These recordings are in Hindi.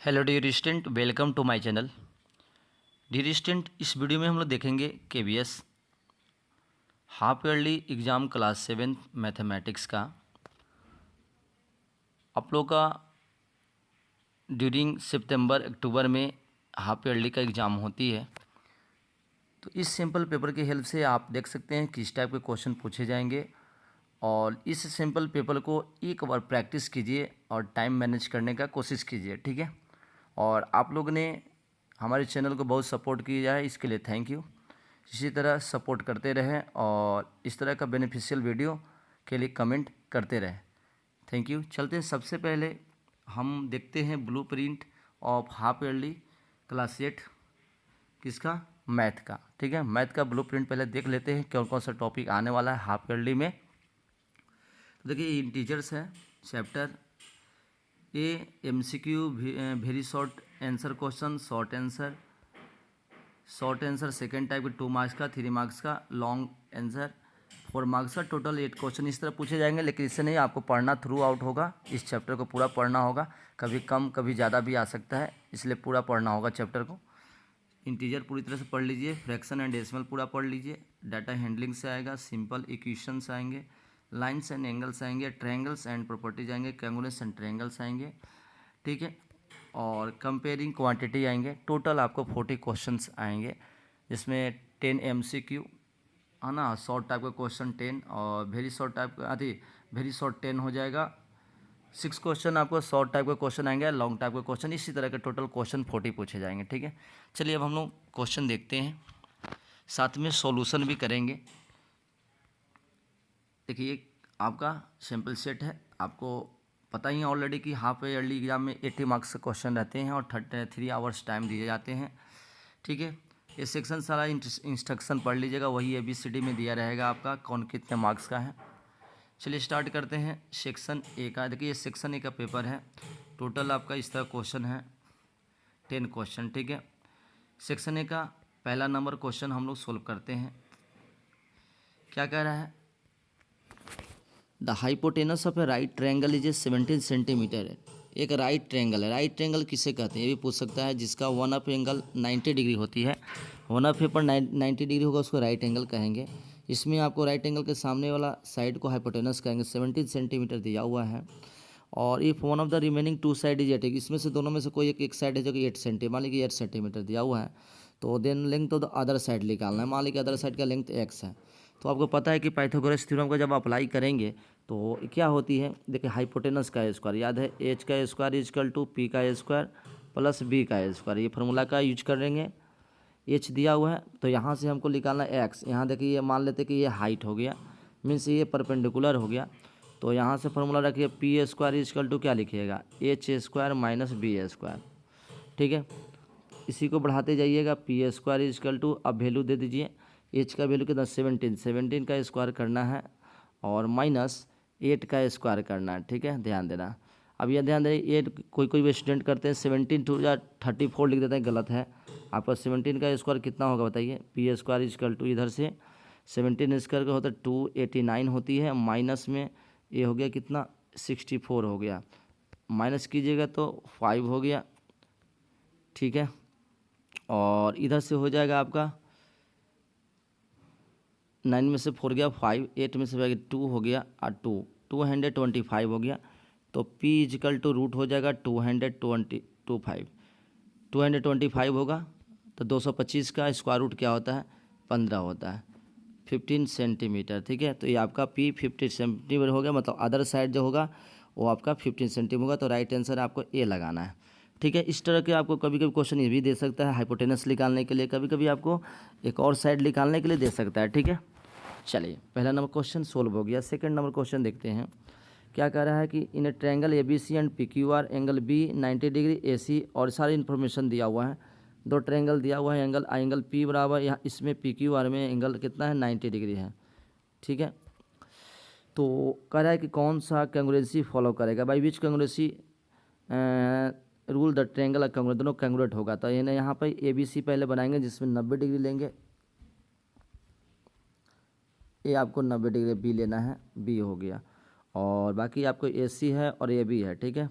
Hello dear student, welcome to my channel. Dear student, इस वीडियो में हम लोग देखेंगे KVS half yearly exam class 7 mathematics का। आप लोग का ड्यूरिंग सितंबर अक्टूबर में हाफ ईयरली का एग्ज़ाम होती है। तो इस सिंपल पेपर की हेल्प से आप देख सकते हैं किस टाइप के क्वेश्चन पूछे जाएंगे, और इस सिंपल पेपर को एक बार प्रैक्टिस कीजिए और टाइम मैनेज करने का कोशिश कीजिए, ठीक है। और आप लोग ने हमारे चैनल को बहुत सपोर्ट किया है, इसके लिए थैंक यू। इसी तरह सपोर्ट करते रहें और इस तरह का बेनिफिशियल वीडियो के लिए कमेंट करते रहें। Thank you. चलते हैं, सबसे पहले हम देखते हैं blueprint of half yearly class 8 किसका, मैथ का, ठीक है। मैथ का ब्लूप्रिंट पहले देख लेते हैं कौन कौन सा टॉपिक आने वाला है हाफ ईयरली में। तो देखिए इंटीजर्स है chapter A, MCQ very short answer question, short answer second type के 2 मार्क्स का, 3 मार्क्स का, लॉन्ग आंसर 4 मार्क्स का, टोटल 8 क्वेश्चन इस तरह पूछे जाएंगे। लेकिन इससे नहीं, आपको पढ़ना थ्रू आउट होगा, इस चैप्टर को पूरा पढ़ना होगा। कभी कम कभी ज़्यादा भी आ सकता है, इसलिए पूरा पढ़ना होगा चैप्टर को। इंटीजर पूरी तरह से पढ़ लीजिए, फ्रैक्शन एंड डेसिमल पूरा पढ़ लीजिए, डाटा हैंडलिंग से आएगा, सिंपल इक्वेशंस आएंगे, लाइन्स एंड एंगल्स आएंगे, ट्रायंगल्स एंड प्रॉपर्टीज आएंगे, कैंगुलस एंड ट्रायंगल्स आएंगे, ठीक है। और कंपेयरिंग क्वांटिटी आएंगे। टोटल आपको 40 क्वेश्चंस आएंगे, जिसमें 10 एमसीक्यू है ना, शॉर्ट टाइप का क्वेश्चन 10, और वेरी शॉर्ट टाइप का वेरी शॉर्ट 10 हो जाएगा। 6 क्वेश्चन आपको शॉर्ट टाइप का क्वेश्चन आएंगे, लॉन्ग टाइप का क्वेश्चन, इसी तरह के टोटल क्वेश्चन 40 पूछे जाएंगे, ठीक है। चलिए अब हम लोग क्वेश्चन देखते हैं, साथ में सॉल्यूशन भी करेंगे। देखिए आपका सैम्पल सेट है, आपको पता ही है ऑलरेडी कि हाफ ईयरली एग्जाम में 80 मार्क्स के क्वेश्चन रहते हैं और 3 आवर्स टाइम दिए जाते हैं, ठीक है। ये सेक्शन सारा इंस्ट्रक्शन पढ़ लीजिएगा, वही ABCD में दिया रहेगा आपका कौन कितने मार्क्स का है। चलिए स्टार्ट करते हैं सेक्शन ए का। देखिए ये सेक्शन ए का पेपर है, टोटल आपका इस तरह क्वेश्चन है 10 क्वेश्चन, ठीक है। सेक्शन ए का पहला नंबर क्वेश्चन हम लोग सोल्व करते हैं। क्या कह रहा है, the hypotenuse of A right triangle is a 17 centimetre है। एक राइट ट्रायंगल है, राइट ट्रायंगल किसे कहते हैं ये भी पूछ सकता है, जिसका वन ऑफ एंगल 90 डिग्री होती है। वन ऑफ ए पर 90 डिग्री होगा, उसको राइट एंगल कहेंगे। इसमें आपको राइट एंगल के सामने वाला साइड को हाइपोटेनस कहेंगे, 17 सेंटीमीटर दिया हुआ है। और if one of the remaining 2 side is 8, इसमें से दोनों में से कोई एक साइड है जो कि 8 सेंटीमीटर, मान लीजिए 8 सेंटीमीटर दिया हुआ है, तो then length of the other side निकालना है। मान लीजिए अदर साइड का लेंथ x है। तो आपको पता है कि पाइथागोरस थ्योरम को जब अप्लाई करेंगे तो क्या होती है, देखिए हाइपोटेनस का स्क्वायर याद है, h का स्क्वायर इजकल टू p का स्क्वायर प्लस b का स्क्वायर, ये फार्मूला का यूज करेंगे। h दिया हुआ है तो यहाँ से हमको निकालना है x। यहाँ देखिए ये मान लेते कि ये हाइट हो गया, मीन्स ये परपेंडिकुलर हो गया, तो यहाँ से फार्मूला रखिए p स्क्वायर इजकल टू क्या लिखिएगा, h square minus b square, ठीक है। इसी को बढ़ाते जाइएगा, पी स्क्वायर इजकल टू, अब वैल्यू दे दीजिए, एच का वैल्यू कितना 17 का स्क्वायर करना है और माइनस 8 का स्क्वायर करना है, ठीक है, ध्यान देना। अब यह ध्यान दें, 8 कोई कोई भी स्टूडेंट करते हैं 17 टू या 34 लिख देते हैं, गलत है। आपका 17 का स्क्वायर कितना होगा बताइए, पी स्क्वायर इजकल टू इधर से 17 स्क्वायर का होता है 289 होती है, माइनस में ये हो गया कितना 64 हो गया, माइनस कीजिएगा तो 5 हो गया, ठीक है। और इधर से हो जाएगा आपका 9 में से 4 गया 5, 8 में से 2 हो गया और 225 हो गया, तो p इजकल टू रूट हो जाएगा 225 होगा, तो 225 का स्क्वायर रूट क्या होता है 15 होता है, 15 सेंटीमीटर, ठीक है। तो ये आपका p 50 सेंटीमीटर हो गया, मतलब अदर साइड जो होगा वो आपका 15 सेंटीमीटर होगा, तो राइट आंसर आपको ए लगाना है, ठीक है। इस तरह के आपको कभी कभी क्वेश्चन ये भी दे सकता है हाइपोटेनस निकालने के लिए, कभी कभी आपको एक और साइड निकालने के लिए दे सकता है, ठीक है। चलिए पहला नंबर क्वेश्चन सोल्व हो गया। सेकंड नंबर क्वेश्चन देखते हैं, क्या कह रहा है कि in a triangle ABC and PQR angle B 90 degree AC, और सारी इन्फॉर्मेशन दिया हुआ है। दो ट्रायंगल दिया हुआ है, एंगल P बराबर, यहाँ इसमें PQR में एंगल कितना है 90 डिग्री है, ठीक है। तो कह रहा है कि कौन सा कैंगुरेंसी फॉलो करेगा, by which congruency rule the triangle और कैंगुरेट दोनों कैंगुरेट होगा। तो इन्हें यहाँ पर ABC पहले बनाएंगे, जिसमें 90 डिग्री लेंगे, ए आपको 90 डिग्री बी लेना है, बी हो गया, और बाकी आपको AC है और AB है, ठीक है।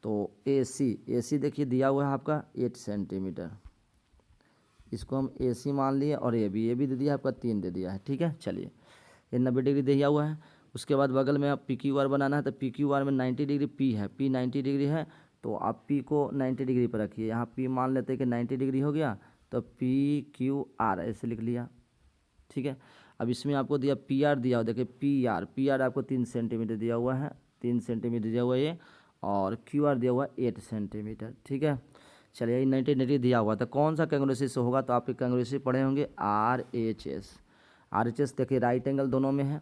तो AC देखिए दिया हुआ है आपका 8 सेंटीमीटर, इसको हम AC मान लिए, और ये भी दे दिया आपका 3 दे दिया है, ठीक है। चलिए ये 90 डिग्री दिया हुआ है। उसके बाद बगल में आप PQR बनाना है, तो PQR में 90 डिग्री P है, P 90 डिग्री है, तो आप P को 90 डिग्री पर रखिए। यहाँ P मान लेते हैं कि 90 डिग्री हो गया, तो PQR ऐसे लिख लिया, ठीक है। अब इसमें आपको दिया PR दिया हुआ, देखिए PR आपको 3 सेंटीमीटर दिया हुआ है, 3 सेंटीमीटर दिया हुआ है ये, और QR दिया हुआ है 8 सेंटीमीटर, ठीक है। चलिए 90 डिग्री दिया हुआ था, कौन सा कैंग्रेसिस होगा, तो आपके कैंग्रेसिस पढ़े होंगे RHS देखिए राइट एंगल दोनों में है,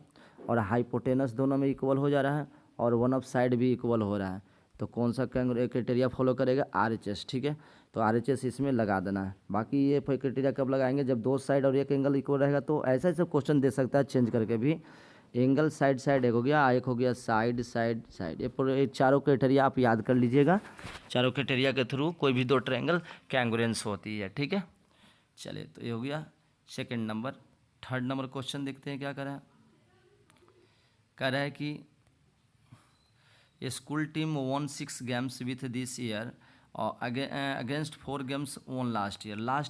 और हाइपोटेनस दोनों में इक्वल हो जा रहा है, और वन ऑफ साइड भी इक्वल हो रहा है, तो कौन सा क्राइटेरिया फॉलो करेगा, RHS, ठीक है। तो RHS इसमें लगा देना है। बाकी ये क्राइटेरिया कब लगाएंगे, जब दो साइड और एक एंगल इक्वल रहेगा, तो ऐसा ऐसा क्वेश्चन दे सकता है चेंज करके भी। एंगल साइड एक हो गया, एक हो गया साइड, ये पूरे चारों क्राइटेरिया आप याद कर लीजिएगा। चारों क्राइटेरिया के थ्रू कोई भी दो ट्रायंगल कैंग्रुएंस होती है, ठीक है। चलिए तो ये हो गया second number. Third number question देखते हैं क्या कह रहा है कि a school team won 6 games with this year against 4 games won last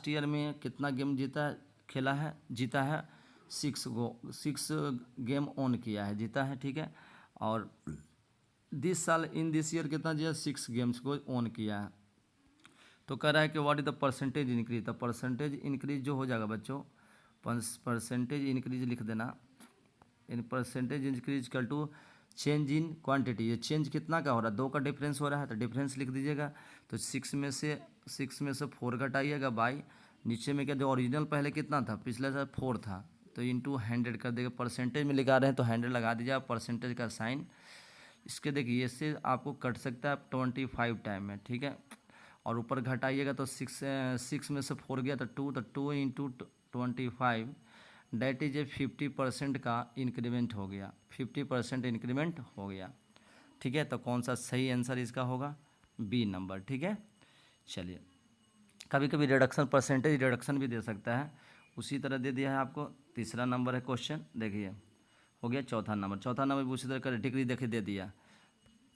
year में कितना गेम जीता है 6 गेम ऑन किया है, जीता है, ठीक है। और दिस ईयर कितना जीता, 6 गेम्स को ऑन किया है। तो कह रहा है कि what is the percentage increase, तो परसेंटेज इंक्रीज जो हो जाएगा बच्चों, परसेंटेज इंक्रीज लिख देना, इन परसेंटेज इंक्रीज कल टू चेंज इन क्वांटिटी। ये चेंज कितना का हो रहा है, 2 का डिफरेंस हो रहा है, तो डिफरेंस लिख दीजिएगा। तो 6 में से 4 घटाइएगा बाई, नीचे में क्या जो ओरिजिनल पहले कितना था, पिछले साल 4 था, तो इंटू 100 कर देगा। परसेंटेज में लगा रहे हैं तो 100 लगा दीजिए परसेंटेज का साइन। इसके देखिए इससे आपको कट सकता है 25 टाइम में, ठीक है। और ऊपर घटाइएगा तो 6 में से 4 गया तो 2 इंटू 25 डेट इज ए 50% का इंक्रीमेंट हो गया, 50% इंक्रीमेंट हो गया, ठीक है। तो कौन सा सही आंसर इसका होगा, बी नंबर, ठीक है। चलिए कभी कभी रिडक्शन परसेंटेज रिडक्शन भी दे सकता है, उसी तरह दे दिया है आपको। तीसरा नंबर है क्वेश्चन, देखिए हो गया चौथा नंबर भी उसी तरह का डिग्री देखिए दे दिया,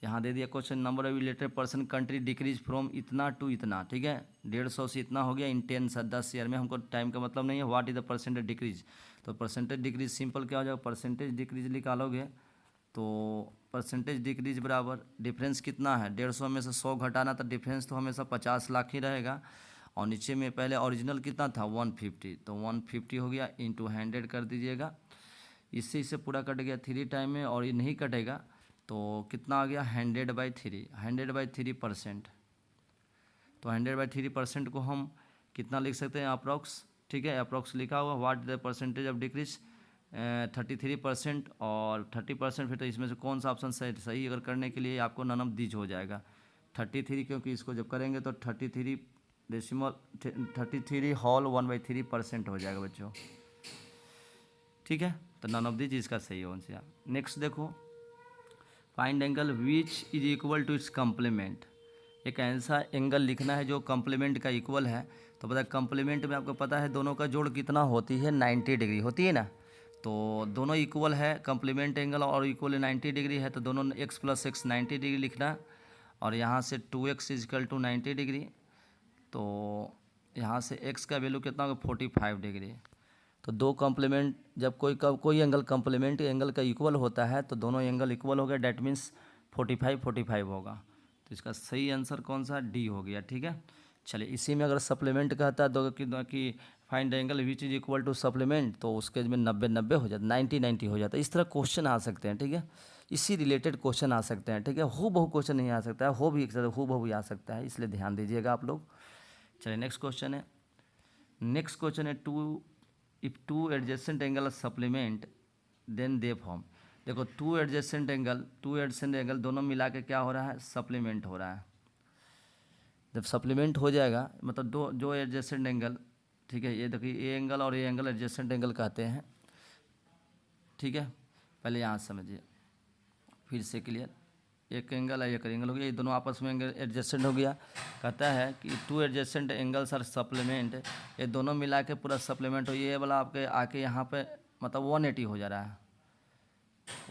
यहाँ दे दिया question number of related person country decrease from इतना टू इतना, ठीक है। 150 से इतना हो गया इन 10 ईयर में, हमको टाइम का मतलब नहीं है। What is the percentage decrease, तो परसेंटेज डिक्रीज सिंपल क्या हो जाएगा, परसेंटेज डिक्रीज निकालोगे तो परसेंटेज डिक्रीज बराबर डिफरेंस कितना है, 150 में से 100 घटाना, तो डिफरेंस तो हमेशा 50 लाख ही रहेगा। और नीचे में पहले ओरिजिनल कितना था 150, तो 150 हो गया इंटू 100 कर दीजिएगा। इससे पूरा कट गया 3 टाइम में, और ये नहीं कटेगा तो कितना आ गया 100/3%। तो 100/3% को हम कितना लिख सकते हैं अप्रॉक्स, ठीक है। अप्रॉक्स लिखा हुआ what the percentage of decrease 33%, और 30% फिर तो इसमें से कौन सा ऑप्शन सही अगर करने के लिए आपको नन ऑफ दीज हो जाएगा 33, क्योंकि इसको जब करेंगे तो 33 होल 1/3% हो जाएगा बच्चों, ठीक है। तो नन ऑफ दीज इसका सही हो जाएगा। नेक्स्ट देखो, find angle which is equal to its complement. एक ऐसा एंगल लिखना है जो कम्प्लीमेंट का इक्वल है। तो पता है कम्प्लीमेंट में आपको पता है दोनों का जोड़ कितना होती है, 90 डिग्री होती है ना। तो दोनों इक्वल है, कम्प्लीमेंट एंगल और इक्वल 90 डिग्री है, तो दोनों x + x 90 डिग्री लिखना। और यहाँ से 2x = 90 डिग्री, तो यहाँ से x का वैल्यू कितना होगा 45 डिग्री। तो दो कॉम्प्लीमेंट जब कोई एंगल कॉम्प्लीमेंट एंगल का इक्वल होता है तो दोनों एंगल इक्वल हो गया, डैट मीन्स 45 होगा। तो इसका सही आंसर कौन सा, डी हो गया, ठीक है। चलिए इसी में अगर सप्लीमेंट कहता है कि find angle which is equal to supplement, तो उसके में 90 हो जाता, 90 हो जाता है। इस तरह क्वेश्चन आ सकते हैं, ठीक है। इसी रिलेटेड क्वेश्चन आ सकते हैं, ठीक है। हू बहु क्वेश्चन नहीं आ सकता है, हो भी एक हू बहु आ सकता है, इसलिए ध्यान दीजिएगा आप लोग। चलिए नेक्स्ट क्वेश्चन है if two adjacent angle supplement then they form. देखो टू एडजेसेंट एंगल दोनों मिला के क्या हो रहा है, सप्लीमेंट हो रहा है। जब सप्लीमेंट हो जाएगा मतलब जो एडजेसेंट एंगल, ठीक है, ये देखिए ये एंगल और ये एंगल एडजेसेंट एंगल कहते हैं, ठीक है। पहले यहाँ समझिए फिर से क्लियर, एक एंगल है एक एंगल हो गया, ये दोनों आपस में एंगल एडजस्टेंट हो गया। कहता है कि 2 एडजेसेंट एंगल्स आर सप्लीमेंट, ये दोनों मिला के पूरा सप्लीमेंट हो, ये वाला आपके आके यहाँ पे मतलब 180 हो जा रहा है,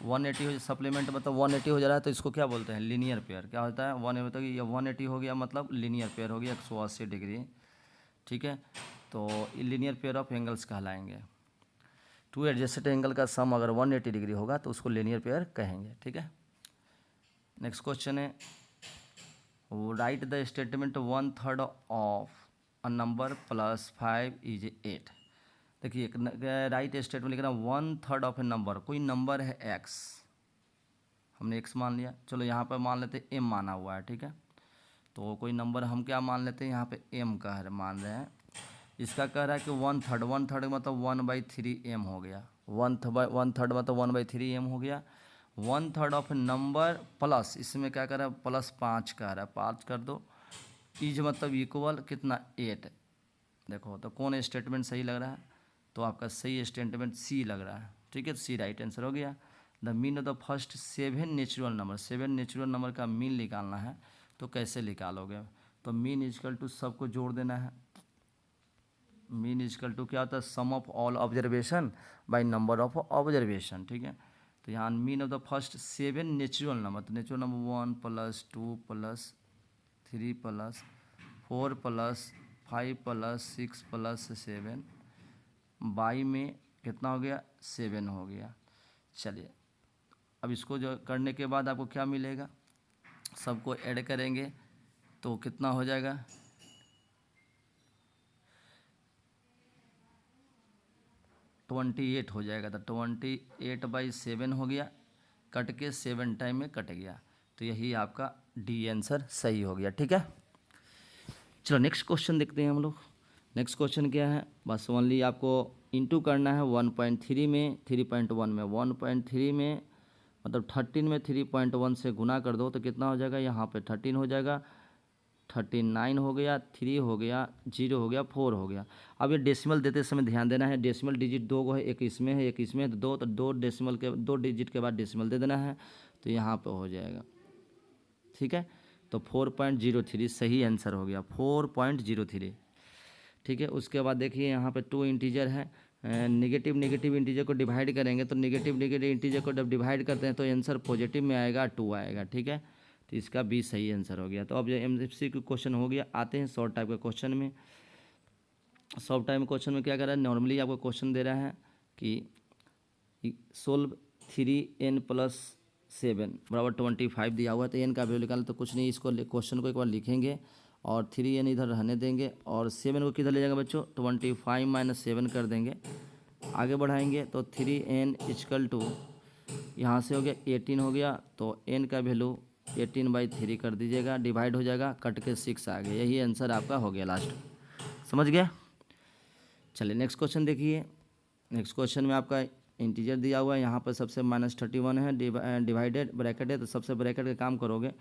180 हो, सप्लीमेंट मतलब 180 हो जा रहा है तो इसको क्या बोलते हैं, लीनियर पेयर। क्या होता है, 1 मतलब ये 180 हो गया मतलब लीनियर पेयर हो गया 180 डिग्री, ठीक है। तो लीनियर पेयर ऑफ एंगल्स कहलाएंगे। टू एडजेसेंट एंगल का सम अगर 180 डिग्री होगा तो उसको लीनियर पेयर कहेंगे, ठीक है। नेक्स्ट क्वेश्चन है, right the statement 1/3 of a number plus 5 is 8। देखिए राइट स्टेटमेंट लिखना 1/3 ऑफ ए नंबर, कोई नंबर है x, हमने x मान लिया, चलो यहाँ पर मान लेते m माना हुआ है, ठीक है। तो कोई नंबर हम क्या मान लेते हैं, यहाँ पे m का है मान रहे हैं, इसका कह रहा है कि 1/3 मतलब 1/3 m हो गया, 1/3 मतलब 1/3 m हो गया। 1/3 ऑफ नंबर प्लस, इसमें क्या कर रहा है, प्लस 5 कह रहा है, 5 कर दो, इज मतलब इक्वल कितना 8। देखो तो कौन स्टेटमेंट सही लग रहा है, तो आपका सही स्टेटमेंट सी लग रहा है, ठीक है। सी राइट आंसर हो गया। The mean of the first 7 natural number, 7 natural number का मीन निकालना है तो कैसे निकालोगे, तो मीन इजकल टू सबको जोड़ देना है। मीन इजकल टू क्या होता है, sum of all observation by number of observation, ठीक है। तो यहाँ mean of the first 7 natural number, तो नेचुरल नंबर 1 + 2 + 3 + 4 + 5 + 6 + 7 बाई में कितना हो गया, 7 हो गया। चलिए अब इसको जो करने के बाद आपको क्या मिलेगा, सबको ऐड करेंगे तो कितना हो जाएगा, 28 हो जाएगा। तो 28/7 हो गया, कट के 7 टाइम में कट गया, तो यही आपका डी आंसर सही हो गया, ठीक है। चलो नेक्स्ट क्वेश्चन देखते हैं हम लोग। नेक्स्ट क्वेश्चन क्या है, बस ओनली आपको इंटू करना है 1.3 में 3.1 में, 1.3 में मतलब 13 में 3.1 से गुना कर दो तो कितना हो जाएगा, यहाँ पे 13 हो जाएगा, 39 हो गया, 3 हो गया, 0 हो गया, 4 हो गया। अब ये डेसिमल देते समय ध्यान देना है, डेसिमल डिजिट 2 को है, एक इसमें है एक इसमें है, तो 2 डेसिमल के 2 डिजिट के बाद डेसिमल दे देना है, तो यहाँ पे हो जाएगा, ठीक है। तो 4.03 सही आंसर हो गया, 4.03, ठीक है। उसके बाद देखिए यहाँ पे 2 इंटीजर है, नेगेटिव इंटीजर को डिवाइड करेंगे तो नेगेटिव इंटीजर को जब डिवाइड करते हैं तो आंसर पॉजिटिव में आएगा, 2 आएगा, ठीक है। तो इसका भी सही आंसर हो गया। तो अब ये MCQ क्वेश्चन हो गया। आते हैं शॉर्ट टाइप के क्वेश्चन में। शॉर्ट टाइप क्वेश्चन में क्या कर रहा है, नॉर्मली आपको क्वेश्चन दे रहा है कि सोल्व 3n + 7 = 25 दिया हुआ है, तो n का वैल्यू निकालना, तो कुछ नहीं, इसको क्वेश्चन को एक बार लिखेंगे और 3n इधर रहने देंगे और 7 को किधर ले जाएंगे बच्चों, 25 - 7 कर देंगे, आगे बढ़ाएंगे तो 3n = यहाँ से हो गया 18 हो गया, तो n का वैल्यू 18/3 कर दीजिएगा, डिवाइड हो जाएगा, कट के 6 आ गया, यही आंसर आपका हो गया लास्ट, समझ गया। चलिए नेक्स्ट क्वेश्चन देखिए। नेक्स्ट क्वेश्चन में आपका इंटीजर दिया हुआ है, यहाँ पर सबसे -31 है, डिवाइडेड ब्रैकेट है, तो सबसे ब्रैकेट का काम करोगे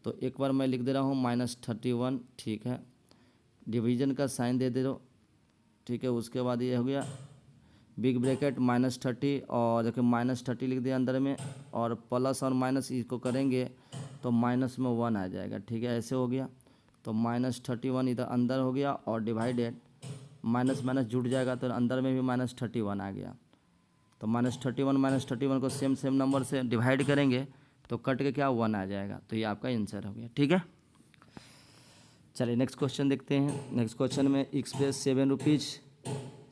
तो एक बार मैं लिख दे रहा हूँ -31, ठीक है। डिवीजन का साइन दे दो, ठीक है। उसके बाद ये हो गया बिग ब्रैकेट -30 और देखिए -30 लिख दिया अंदर में, और प्लस और माइनस इसको करेंगे तो माइनस में 1 आ जाएगा, ठीक है, ऐसे हो गया। तो -31 इधर अंदर हो गया और डिवाइडेड माइनस माइनस जुड़ जाएगा तो अंदर में भी -31 आ गया। तो -31 को सेम नंबर से डिवाइड करेंगे तो कट के क्या 1 आ जाएगा, तो ये आपका आंसर हो गया, ठीक है। चलिए नेक्स्ट क्वेश्चन देखते हैं। नेक्स्ट क्वेश्चन में express 7 rupees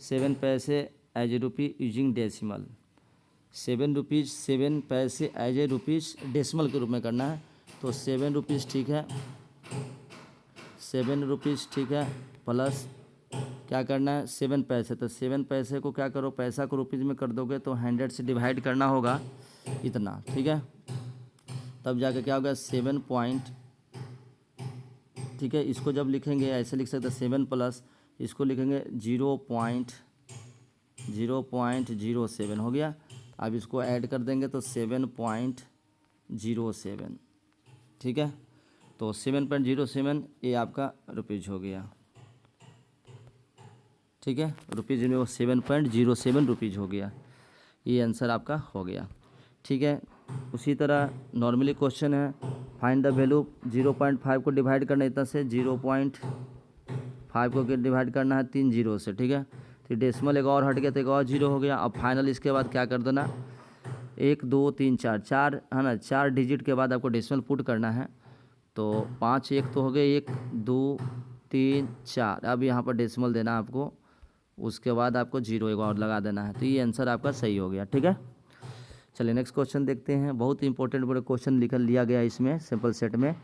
7 paise as a rupee using decimal, 7 rupees 7 paise as A rupees decimal के रूप में करना है, तो 7 रुपीज़ ठीक है, 7 रुपीज़ ठीक है, प्लस क्या करना है 7 पैसे, तो 7 पैसे को क्या करो, पैसा को रुपीज़ में कर दोगे तो 100 से डिवाइड करना होगा इतना, ठीक है। तब जाके क्या होगा 7 पॉइंट, ठीक है। इसको जब लिखेंगे ऐसे लिख सकते हैं 7 प्लस इसको लिखेंगे 0.07 हो गया। अब इसको ऐड कर देंगे तो 7.07, ठीक है। तो 7.07 ये आपका रुपीज़ हो गया, ठीक है। रुपीज़ में वो 7.07 रुपीज़ हो गया, ये आंसर आपका हो गया, ठीक है। उसी तरह नॉर्मली क्वेश्चन है, फाइंड द वैल्यू 0.5 को डिवाइड करना है इतना से, 0.5 को डिवाइड करना है 3 0 से, ठीक है। तो डेसिमल एक और हट गया तो एक और 0 हो गया। अब फाइनल इसके बाद क्या कर देना, 1 2 3 4 4 है ना, 4 डिजिट के बाद आपको डेसिमल पुट करना है। तो 5 1 तो हो गए, 1 2 3 4। अब यहाँ पर डेसिमल देना है आपको, उसके बाद आपको 0 एक और लगा देना है। तो ये आंसर आपका सही हो गया। ठीक है, चलिए नेक्स्ट क्वेश्चन देखते हैं। बहुत इंपॉर्टेंट बड़े क्वेश्चन लिया गया है इसमें, सिंपल सेट में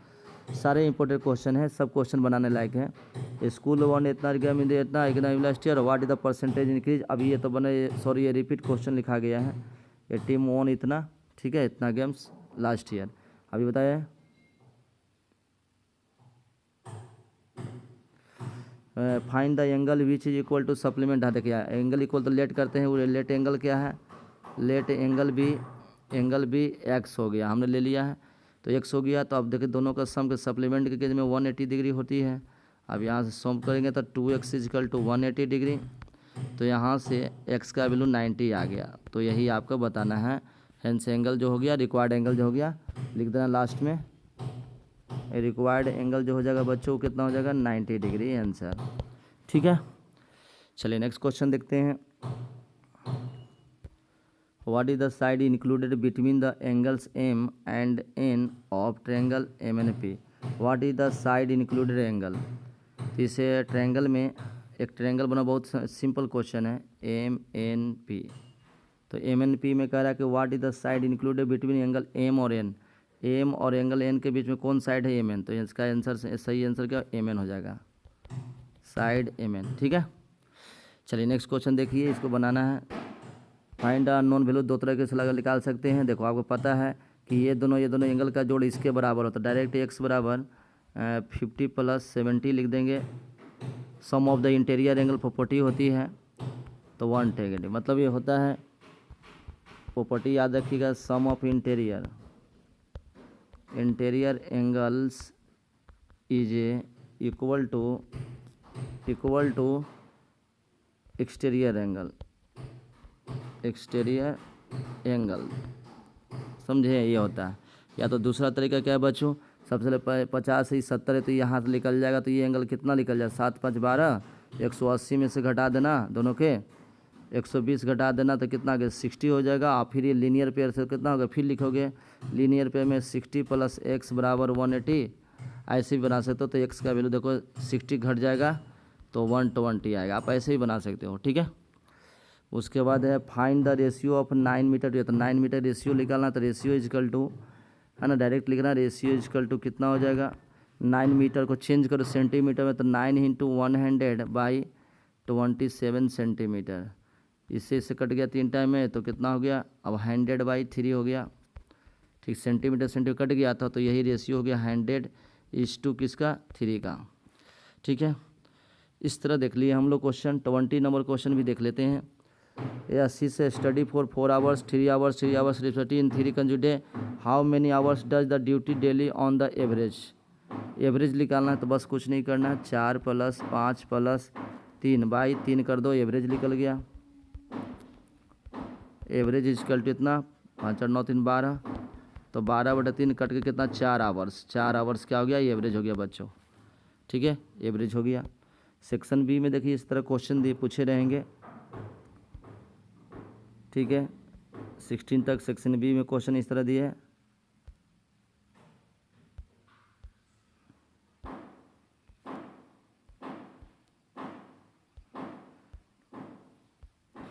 सारे इंपॉर्टेंट क्वेश्चन है, सब क्वेश्चन बनाने लायक है। स्कूल वन इतना गया में इतना exam last year, what is the percentage increase. अभी ये तो बने, सॉरी ये रिपीट क्वेश्चन लिखा गया है। ये टीम वन इतना, ठीक है, इतना गेम्स लास्ट ईयर। अभी बताया find the angle which is equal to supplement. हाँ देखिए, एंगल इक्वल तो लेट करते हैं, वो लेट एंगल क्या है, लेट एंगल भी एक्स हो गया, हमने ले लिया है तो एक्स हो गया। तो अब देखिए दोनों का सम के सप्लीमेंट के केस में 180 डिग्री होती है। अब यहाँ से सम करेंगे तो 2x इक्वल टू 180 डिग्री। तो यहाँ से x का वैल्यू 90 आ गया। तो यही आपको बताना है। हेंस एंगल जो हो गया, रिक्वायर्ड एंगल जो हो गया, लिख देना लास्ट में। रिक्वायर्ड एंगल जो हो जाएगा बच्चों कितना हो जाएगा, 90 डिग्री आंसर। ठीक है, चलिए नेक्स्ट क्वेश्चन देखते हैं। What is the side included between the angles M and N of triangle MNP? What is the side included angle? तो इसे ट्रायंगल में एक ट्रायंगल बना, बहुत सिंपल क्वेश्चन है, MNP। तो MNP में कह रहा है कि what is the side included between angle M और N। M और एंगल N के बीच में कौन साइड है, MN। तो इसका आंसर, सही आंसर क्या, MN हो जाएगा, साइड MN। ठीक है, चलिए नेक्स्ट क्वेश्चन देखिए, इसको बनाना है। फाइंड अननोन वैल्यू दो तरह के से निकाल सकते हैं। देखो आपको पता है कि ये दोनों एंगल का जोड़ इसके बराबर होता है। डायरेक्ट x बराबर 50 + 70 लिख देंगे। Sum of the interior angle property होती है तो 180, मतलब ये होता है प्रॉपर्टी, याद रखिएगा, sum of interior angles is equal to exterior angle, समझे, ये होता है। या तो दूसरा तरीका क्या है बच्चों, सबसे पहले 50 से 70 है तो यहाँ से निकल जाएगा, तो ये एंगल कितना निकल जाएगा, 7 5 12, 180 में से घटा देना दोनों के, 120 घटा देना तो कितना आ गया, 60 हो जाएगा। आप फिर ये लीनियर पेयर से कितना होगा, फिर लिखोगे लीनियर पेयर में 60 + x बराबर 180, ऐसे भी बना सकते हो। तो x का वैल्यू देखो 60 घट जाएगा तो 120 आएगा, आप ऐसे ही बना सकते हो। ठीक है, उसके बाद है find the ratio of 9 metre. तो 9 मीटर रेशियो निकालना, तो रेशियो इजकल टू, है ना, डायरेक्ट लिखना, रेशियो इजकल टू कितना हो जाएगा, 9 मीटर को चेंज करो सेंटीमीटर में, तो 9 × 100/27 सेंटीमीटर। इससे कट गया 3 टाइम में, तो कितना हो गया, अब 100/3 हो गया। ठीक, सेंटीमीटर कट गया था, तो यही रेशियो हो गया 100:3 किसका, 3 का। ठीक है, इस तरह देख लिए हम लोग क्वेश्चन। 20 नंबर क्वेश्चन भी देख लेते हैं। 80 से study for 4 hours, 3 hours respectively in 3 consecutive, how many hours does the duty daily on the average. Average निकालना है तो बस कुछ नहीं करना है, 4 + 5 + 3/3 कर दो, एवरेज निकल गया। एवरेज इजकल टू इतना, 5 और 9 3 12, तो 12/3 कट के कितना, 4 आवर्स। 4 आवर्स क्या हो गया, एवरेज हो गया बच्चों। ठीक है, एवरेज हो गया। सेक्शन बी में देखिए इस तरह क्वेश्चन दिए पूछे रहेंगे। ठीक है, 16 तक सेक्शन बी में क्वेश्चन इस तरह दिए है।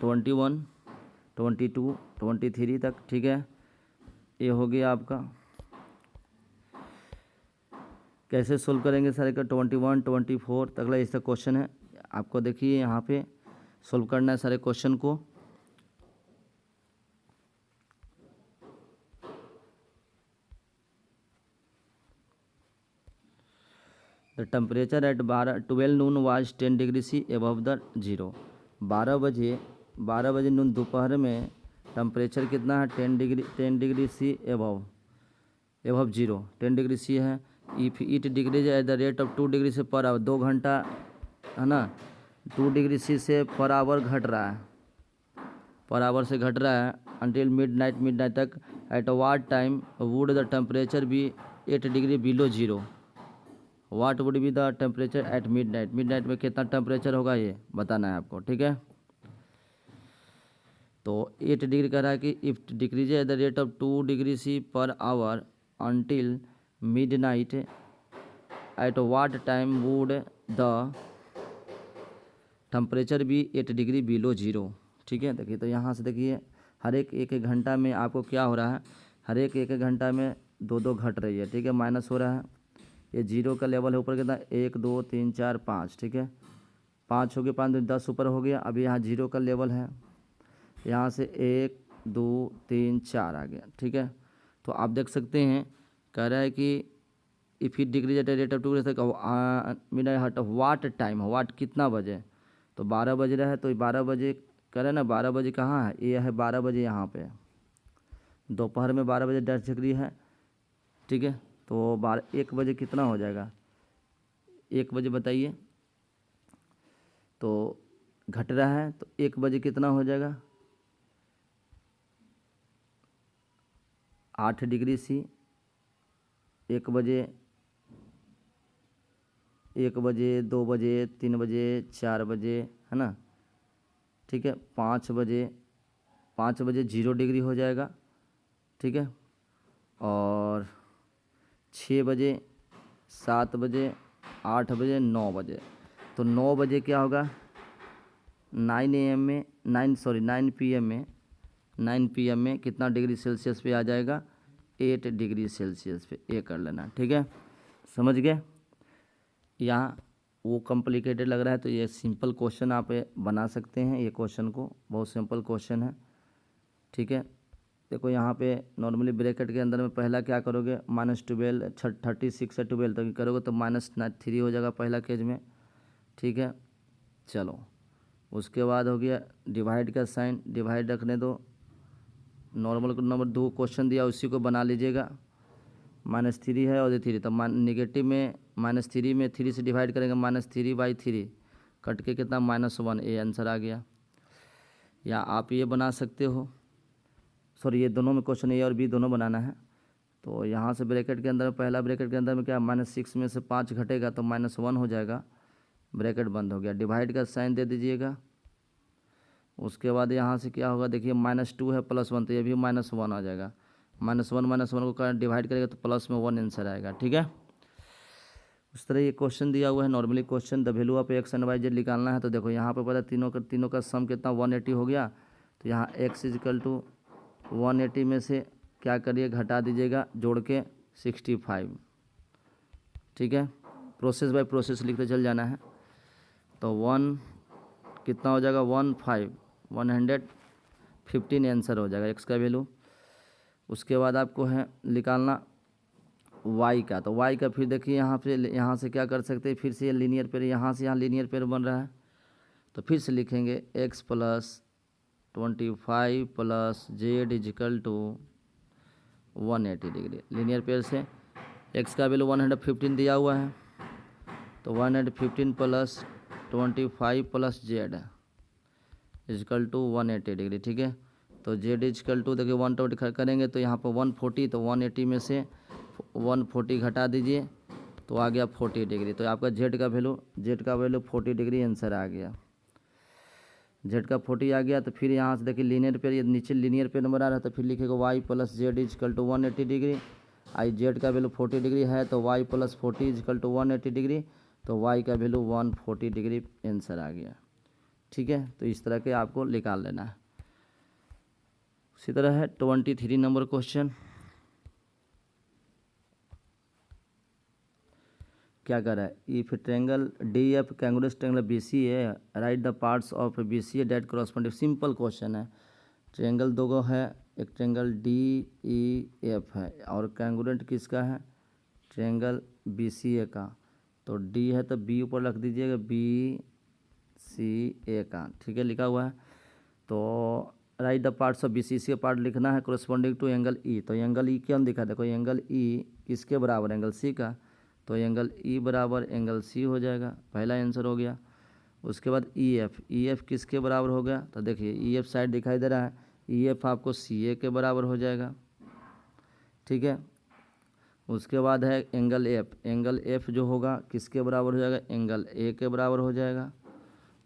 ट्वेंटी 22 23 तक। ठीक है, ये हो गया आपका। कैसे सोल्व करेंगे सारे का, 21 24 तक इसका क्वेश्चन है। आपको देखिए यहाँ पे सोल्व करना है सारे क्वेश्चन को। The temperature eight 12 Noon was 10 degree C above the zero. 12 बजे नून दोपहर में टेम्परेचर कितना है, 10 degree C above zero, 10 degree C है। If it decrease at the rate of 2 degree से पर आवर, 2 घंटा है ना, 2 डिग्री C से पर आवर घट रहा है, पर आवर से घट रहा है, अंटिल मिड नाइट तक। At what time would the temperature be 8 degree below zero. What would be the temperature at midnight में कितना टेम्परेचर होगा, ये बताना है आपको। ठीक है, तो 8 डिग्री कह रहा है कि if decrease at the rate of 2 degree C per hour until midnight, at what time would the temperature भी 8 डिग्री बिलो जीरो। ठीक है, देखिए तो यहाँ से देखिए हर एक घंटा में आपको क्या हो रहा है, हर एक घंटा में 2 घट रही है। ठीक है, माइनस हो रहा है, ये जीरो का लेवल है ऊपर कितना 1 2 3 4 5। ठीक है, 5 हो गया, 5 10 ऊपर हो गया। अभी यहाँ जीरो का लेवल है, यहाँ से 1 2 3 4 आ गया। ठीक है, तो आप देख सकते हैं कह रहा है कि if it decrease at rate of 2 minute हट वाट टाइम, वाट कितना बजे, तो 12 बज रहा है। तो 12 बजे कह रहे हैं ना, 12 बजे कहाँ है, ये है 12 बजे यहाँ पे, दोपहर में 12 बजे 10 डिग्री है। ठीक है, तो 1 बजे कितना हो जाएगा, 1 बजे बताइए, तो घट रहा है तो 1 बजे कितना हो जाएगा 8 डिग्री सी। 1 बजे 2 बजे 3 बजे 4 बजे है ना। ठीक है, 5 बजे 0 डिग्री हो जाएगा। ठीक है, और 6 बजे 7 बजे 8 बजे 9 बजे, तो 9 बजे क्या होगा 9 PM में कितना डिग्री सेल्सियस पे आ जाएगा 8 डिग्री सेल्सियस पे। ये कर लेना। ठीक है, समझ गए। यहाँ वो कॉम्प्लिकेटेड लग रहा है तो ये सिंपल क्वेश्चन आप बना सकते हैं। ये क्वेश्चन को बहुत सिंपल क्वेश्चन है। ठीक है, देखो यहाँ पे नॉर्मली ब्रैकेट के अंदर में पहला क्या करोगे -12 36 से 12 तक करोगे तो -3 हो जाएगा पहला केज में। ठीक है, चलो उसके बाद हो गया डिवाइड का साइन, डिवाइड रखने दो। नॉर्मल नंबर 2 क्वेश्चन दिया उसी को बना लीजिएगा। -3 है और ये 3, तो नेगेटिव में -3 में 3 से डिवाइड करेंगे, -3/3 कट के कितना -1, ये आंसर आ गया। या आप ये बना सकते हो, सॉरी ये दोनों में क्वेश्चन ए और बी दोनों बनाना है। तो यहाँ से ब्रैकेट के अंदर पहला ब्रैकेट के अंदर में क्या -6 में से 5 घटेगा तो -1 हो जाएगा, ब्रैकेट बंद हो गया। डिवाइड का साइन दे दीजिएगा। उसके बाद यहाँ से क्या होगा देखिए -2 है +1 तो ये भी -1 आ जाएगा। -1 को डिवाइड करेगा तो प्लस में 1 आंसर आएगा। ठीक है, उस तरह ये क्वेश्चन दिया हुआ है normally question. The value of x and y z निकालना है। तो देखो यहाँ पे पता तीनों का सम कितना 180 हो गया। तो यहाँ x = 180 में से क्या करिए घटा दीजिएगा जोड़ के 65। ठीक है, प्रोसेस बाय प्रोसेस लिखते चल जाना है। तो 1 कितना हो जाएगा 115 आंसर हो जाएगा x का वैल्यू। उसके बाद आपको है निकालना y का। तो y का फिर देखिए यहाँ से क्या कर सकते हैं, फिर से ये लीनियर पेयर, यहाँ से यहाँ लीनियर पेयर बन रहा है तो फिर से लिखेंगे x + 25 + z = 180 degree. Linear pair से x का वैल्यू 115 दिया हुआ है तो 115 + 25 + z = 180 डिग्री। ठीक है, तो z = देखिए 120 करेंगे तो यहाँ पर 140, तो 180 में से 140 घटा दीजिए तो आ गया 40 डिग्री। तो आपका z का वैल्यू 40 डिग्री आंसर आ गया। z का 40 आ गया। तो फिर यहाँ से देखिए लीनियर पेयर, ये नीचे लीनियर पेयर नंबर आ रहा है तो फिर लिखेगा y + z = 180 डिग्री। आई z का वैल्यू 40 डिग्री है तो y + 40 = 180 डिग्री, तो y का वैल्यू 140 डिग्री आंसर आ गया। ठीक है, तो इस तरह के आपको निकाल लेना है। उसी तरह है 23 नंबर क्वेश्चन। क्या कर रहा है, if triangle DF congruent triangle BCA, write the parts of BCA that correspond. Simple question है। ट्रेंगल 2 है, एक ट्रेंगल DEF है और कैंगुलेंट किसका है ट्रेंगल BCA का। तो D है तो B ऊपर रख दीजिएगा BCA का। ठीक है, लिखा हुआ है। तो right the parts of BCC का पार्ट लिखना है कॉरस्पॉन्डिंग टू एंगल E। तो एंगल E क्यों दिखा, देखो एंगल E किसके बराबर, एंगल C का। तो एंगल E बराबर एंगल C हो जाएगा, पहला आंसर हो गया। उसके बाद EF किसके बराबर हो गया, तो देखिए EF साइड दिखाई दे रहा है, EF आपको CA के बराबर हो जाएगा। ठीक है, उसके बाद है एंगल F जो होगा किसके बराबर हो जाएगा, एंगल A के बराबर हो जाएगा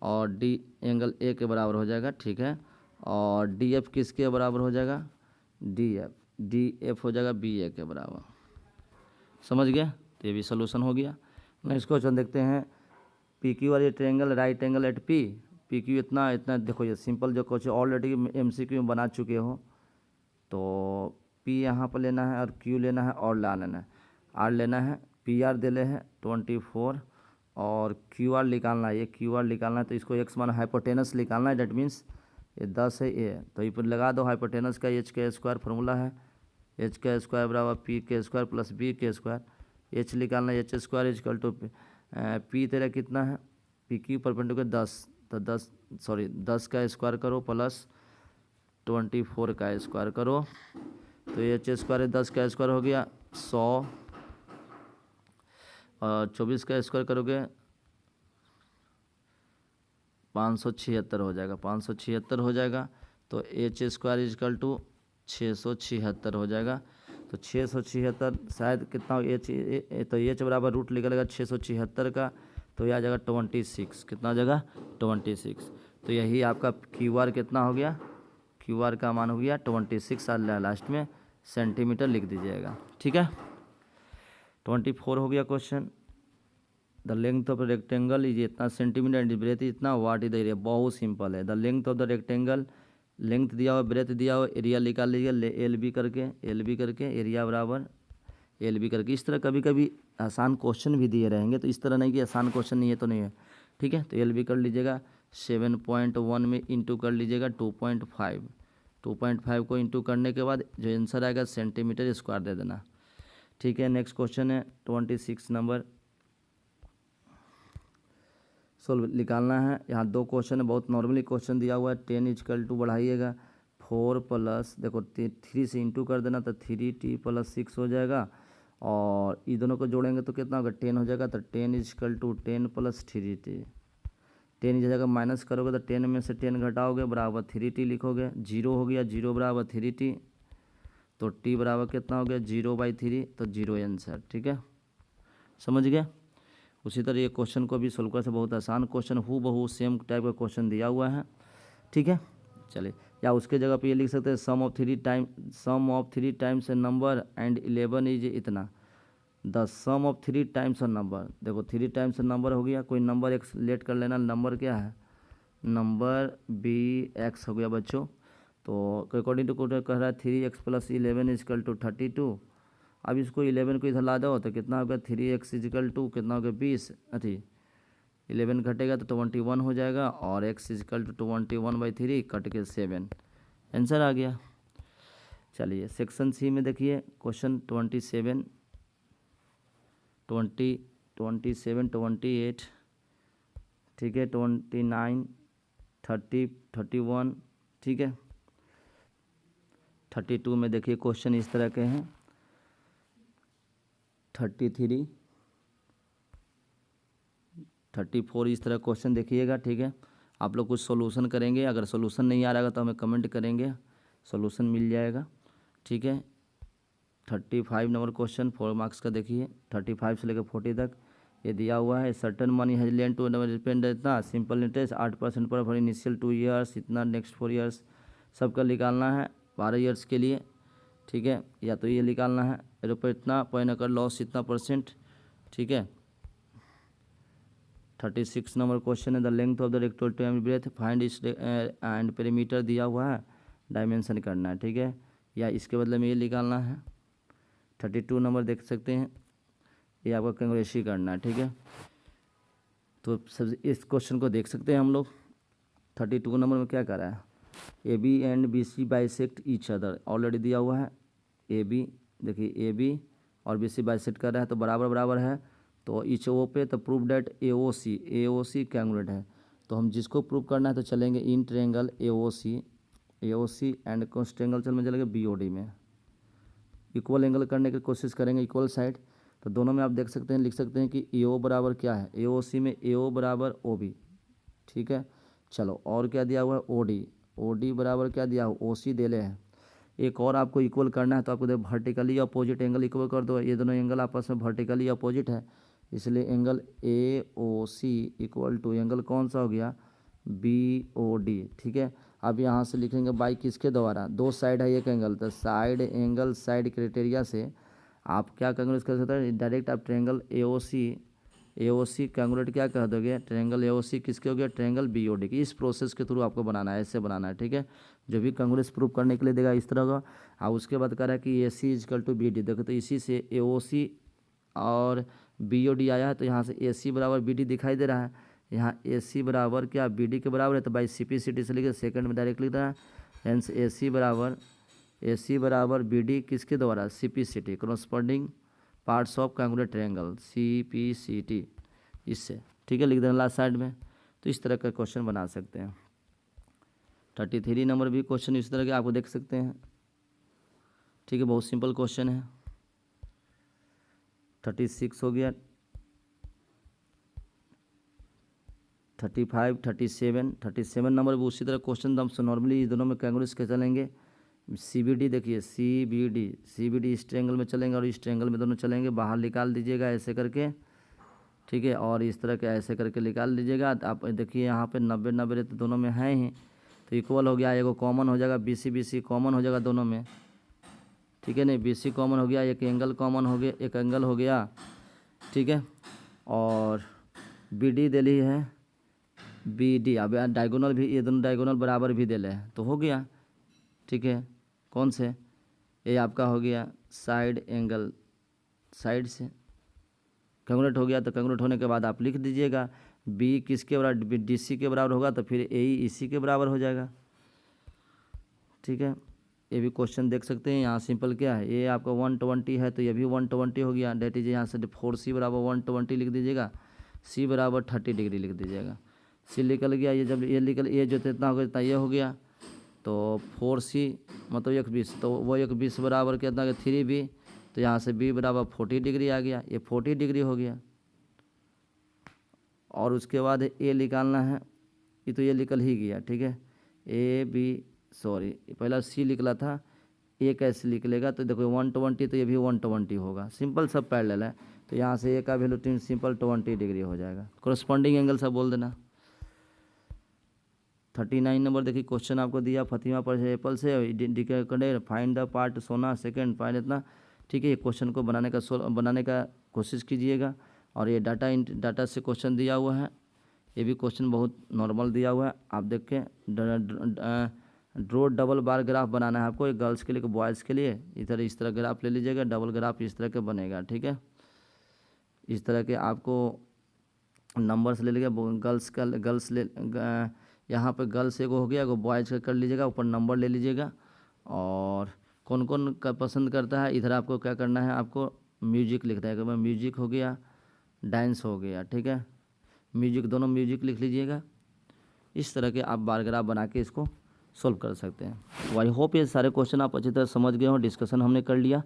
और D एंगल A के बराबर हो जाएगा। ठीक है, और डी एफ किसके बराबर हो जाएगा, डी एफ हो जाएगा बी ए के बराबर। समझ गए, तो ये भी सोल्यूशन हो गया। नेक्स्ट क्वेश्चन देखते हैं, पी क्यू वाली triangle right angle at P, P Q इतना इतना, देखो ये सिंपल जो क्वेश्चन ऑलरेडी एमसीक्यू में बना चुके हो, तो पी यहाँ पर लेना है और क्यू लेना है और ला लेना है, आर लेना है, पी आर दे ले है 24 और क्यू आर निकालना है, ये क्यू आर निकालना है, तो इसको एक्स मान हाइपोटेनस निकालना है, डेट मीन्स ये 10 है ये, तो ये पर लगा दो हाइपोटेनस का एच के स्क्वायर फार्मूला है, एच का स्क्वायर बराबर पी के स्क्वायर प्लस बी के स्क्वायर, एच निकालना है, H square is equal to P तेरा कितना है, पी क्यू परपेंडिकुलर 10, तो 10 का स्क्वायर करो प्लस 24 का स्क्वायर करो, तो एच स्क्वायर 10 का स्क्वायर हो गया 100 और 24 का स्क्वायर करोगे 576 हो जाएगा, 576 हो जाएगा, तो एच स्क्वायर इजकल टू 676 हो जाएगा, तो 676 शायद कितना एच, तो एच बराबर रूट निकलेगा 676 का, तो यह आ जाएगा 26, कितना आ जाएगा 26, तो यही आपका क्यू आर कितना हो गया, क्यू आर का मान हो गया 26, लास्ट में सेंटीमीटर लिख दीजिएगा, ठीक है। 24 हो गया question, the length of rectangle is इतना सेंटीमीटर एंड ब्रेथ इतना, व्हाट इज द एरिया, बहुत सिंपल है, the length of the rectangle, length दिया हुआ, ब्रेथ दिया हुआ, एरिया निकाल लीजिए एल बी करके एरिया बराबर एल बी करके। इस तरह कभी कभी आसान क्वेश्चन भी दिए रहेंगे, तो इस तरह नहीं कि आसान क्वेश्चन नहीं है तो नहीं है, ठीक है। तो एल बी कर लीजिएगा 7.1 में इंटू कर लीजिएगा 2.5 को इंटू करने के बाद जो आंसर आएगा सेंटीमीटर स्क्वायर दे देना, ठीक है। नेक्स्ट क्वेश्चन है 26 नंबर, सोल्व निकालना है। यहाँ दो क्वेश्चन है, बहुत नॉर्मली क्वेश्चन दिया हुआ है, 10 इजकल टू बढ़ाइएगा 4 प्लस, देखो 3 से इंटू कर देना, तो 3t प्लस 6 हो जाएगा, और ये दोनों को जोड़ेंगे तो कितना होगा 10 हो जाएगा, तो 10 इजकल टू 10 प्लस 3t, 10 इस जगह माइनस करोगे तो 10 में से 10 घटाओगे बराबर 3t लिखोगे, 0 हो गया, 0 बराबर 3t, तो t बराबर कितना हो गया 0/3, तो 0 आंसर, ठीक है, समझ गए। उसी तरह ये क्वेश्चन को भी सोल्व कर से, बहुत आसान क्वेश्चन, हूबहू सेम टाइप का क्वेश्चन दिया हुआ है, ठीक है। चलिए, या उसके जगह पे ये लिख सकते हैं sum of 3 times a number and 11 is इतना, the sum of 3 times a number, देखो 3 टाइम्स नंबर हो गया, कोई नंबर एक्स लेट कर लेना, नंबर क्या है, नंबर बी एक्स हो गया बच्चों, तो अकॉर्डिंग टू कह रहा है 3x प्लस 11 इजकल टू 32, अब इसको 11 को इधर ला दो तो कितना होगा 3x इजकल टू कितना होगा 20, अथी 11 घटेगा तो 21 हो जाएगा, और x इजकल टू 21/3 कट के 7, आंसर आ गया। चलिए सेक्शन सी में देखिए क्वेश्चन 27, 28, ठीक है, 29, 30, 31, ठीक है। 32 में देखिए क्वेश्चन इस तरह के हैं, 33, 34 इस तरह क्वेश्चन देखिएगा, ठीक है। आप लोग कुछ सॉल्यूशन करेंगे, अगर सॉल्यूशन नहीं आ रहा है तो हमें कमेंट करेंगे, सॉल्यूशन मिल जाएगा, ठीक है। 35 नंबर क्वेश्चन 4 मार्क्स का देखिए, 35 से लेकर 40 तक ये दिया हुआ है, certain money has lend to depend इतना, सिंपल इंटरेस्ट 8% पर इनिशियल 2 ईयर्स इतना, नेक्स्ट 4 ईयर्स, सबका निकालना है 12 ईयर्स के लिए, ठीक है। या तो ये निकालना है रुपये इतना, पॉइंट अगर लॉस इतना %, ठीक है। 36 नंबर क्वेश्चन है, the length of the rectangle and breadth find is and perimeter दिया हुआ है, डायमेंशन करना है, ठीक है, या इसके बदले में ये निकालना है। 32 नंबर देख सकते हैं, ये आपका कंग्रेसी करना है, ठीक है। तो सब इस क्वेश्चन को देख सकते हैं हम लोग। 32 नंबर में क्या कर रहा है, A B and B C bisect each other, already दिया हुआ है, ए बी देखिए ए बी और बी सी बाइसेक्ट कर रहा है, तो बराबर बराबर है, तो ईच ओ पे, तो प्रूव डेट ए ओ सी कैंगुलेट है, तो हम जिसको प्रूव करना है तो चलेंगे in triangle A O C and triangle चल में चलेंगे बी ओ डी में, इक्वल एंगल करने की कोशिश करेंगे, इक्वल साइड, तो दोनों में आप देख सकते हैं, लिख सकते हैं कि ए ओ बराबर क्या है, ए ओ सी में ए ओ बराबर ओ बी, ठीक है। चलो और क्या दिया हुआ है ओ डी बराबर क्या दिया हुआ ओ सी दे ले है, एक और आपको इक्वल करना है, तो आपको देखो वर्टिकली अपोजिट एंगल इक्वल कर दो, ये दोनों एंगल आपस में वर्टिकली अपोजिट है, इसलिए angle A O C equal to angle कौन सा हो गया बी ओ डी, ठीक है। अब यहाँ से लिखेंगे बाई किसके द्वारा, दो साइड है एक एंगल, तो साइड एंगल साइड क्राइटेरिया से आप क्या कैलकुलेट कर सकते हैं, डायरेक्ट आप ट्रायंगल AOC कैलकुलेट क्या कर दोगे, ट्रायंगल AOC किसके हो गया, ट्रायंगल BOD की। इस प्रोसेस के थ्रू आपको बनाना है, ऐसे बनाना है, ठीक है। जो भी कैलकुलेट प्रूव करने के लिए देगा इस तरह का। और उसके बाद कह रहा है कि AC = BD, देखो तो इसी से AOC और BOD आया है, तो यहाँ से AC बराबर BD दिखाई दे रहा है, यहाँ AC बराबर क्या BD के बराबर है, तो बाई CP/CT से लिखे, सेकंड में डायरेक्ट लिख रहा है, हेंस AC बराबर BD किसके द्वारा, CP/CT, corresponding parts of calculate triangle CP/CT, इससे, ठीक है, लिख देना लास्ट साइड में। तो इस तरह का क्वेश्चन बना सकते हैं। 33 नंबर भी क्वेश्चन इस तरह के आपको देख सकते हैं, ठीक है, बहुत सिंपल क्वेश्चन है। 36 हो गया, 35, 37 नंबर भी उसी तरह क्वेश्चन हम नॉर्मली इस दोनों में कैलकुलेट के चलेंगे। CBD देखिए, CBD इस ट्रायंगल में चलेंगे और इस ट्रायंगल में दोनों चलेंगे, बाहर निकाल दीजिएगा ऐसे करके, ठीक है, और इस तरह के ऐसे करके निकाल दीजिएगा। आप देखिए यहाँ पे 90 तो दोनों में है ही, तो इक्वल हो गया, एगो कॉमन हो जाएगा, BC कॉमन हो जाएगा दोनों में, ठीक है, नहीं BC कॉमन हो गया, एक एंगल कॉमन हो गया, एक एंगल हो गया, ठीक है, और BD दे ली है BD, अब डायगोनल भी, ये दोनों डायगोनल बराबर भी दे ले हैं, तो हो गया, ठीक है। कौन से, ये आपका हो गया साइड एंगल, साइड से कैलकुलेट हो गया, तो कैलकुलेट होने के बाद आप लिख दीजिएगा B किसके बराबर, DC के बराबर होगा, तो फिर AE इसी के बराबर हो जाएगा, ठीक है। ये भी क्वेश्चन देख सकते हैं, यहाँ सिंपल क्या है, ये आपका 120 है, तो ये भी 120 हो गया, डेट इज यहाँ से 4C बराबर 120 लिख दीजिएगा, C बराबर 30 डिग्री लिख दीजिएगा, C निकल गया, ये जब ये निकल, ये जो इतना हो गया इतना ये हो गया, तो 4C मतलब 120, तो वो 120 बराबर कितना गया 3B, तो यहाँ से B बराबर 40 डिग्री आ गया, ये 40 डिग्री हो गया। और उसके बाद A निकालना है, ये तो ये निकल ही गया, ठीक है, पहला C निकला था, A कैसे निकलेगा, तो देखो 120, तो ये भी 120 होगा, सिंपल सब पैरेलल है, तो यहाँ से A का वैल्यू सिंपल 20 डिग्री हो जाएगा, करस्पॉन्डिंग एंगल सब बोल देना। 39 नंबर देखिए क्वेश्चन आपको दिया, फतिमा पर एप्पल से फाइंड द पार्ट सोना सेकंड फाइंड इतना, ठीक है, ये क्वेश्चन को बनाने का कोशिश कीजिएगा। और ये डाटा से क्वेश्चन दिया हुआ है, ये भी क्वेश्चन बहुत नॉर्मल दिया हुआ है, आप देखें, ड्रॉ डबल बार ग्राफ बनाना है आपको, एक गर्ल्स के लिए, बॉयज़ के लिए, इधर इस तरह ग्राफ ले लीजिएगा, डबल ग्राफ इस तरह के बनेगा, ठीक है, इस तरह के आपको नंबर्स ले लीजिएगा, गर्ल्स ले, यहाँ पे गर्ल्स एगो हो गया, एगो बॉयज़ का कर लीजिएगा, ऊपर नंबर ले लीजिएगा। और कौन कौन का पसंद करता है, इधर आपको क्या करना है, आपको म्यूजिक लिखता है, म्यूजिक हो गया, डांस हो गया, ठीक है, म्यूजिक, दोनों म्यूजिक लिख लीजिएगा। इस तरह के आप बार ग्राफ बना के इसको सॉल्व कर सकते हैं। आई होप ये सारे क्वेश्चन आप अच्छी तरह समझ गए हो, डिस्कशन हमने कर लिया।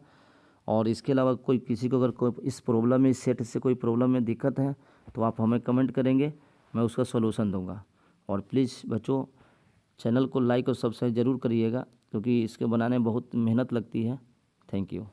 और इसके अलावा कोई किसी को अगर कोई इस प्रॉब्लम में, इस सेट से कोई प्रॉब्लम में दिक्कत है, तो आप हमें कमेंट करेंगे, मैं उसका सॉल्यूशन दूंगा। और प्लीज़ बच्चों, चैनल को लाइक और सब्सक्राइब ज़रूर करिएगा, क्योंकि इसके बनाने में बहुत मेहनत लगती है। Thank you.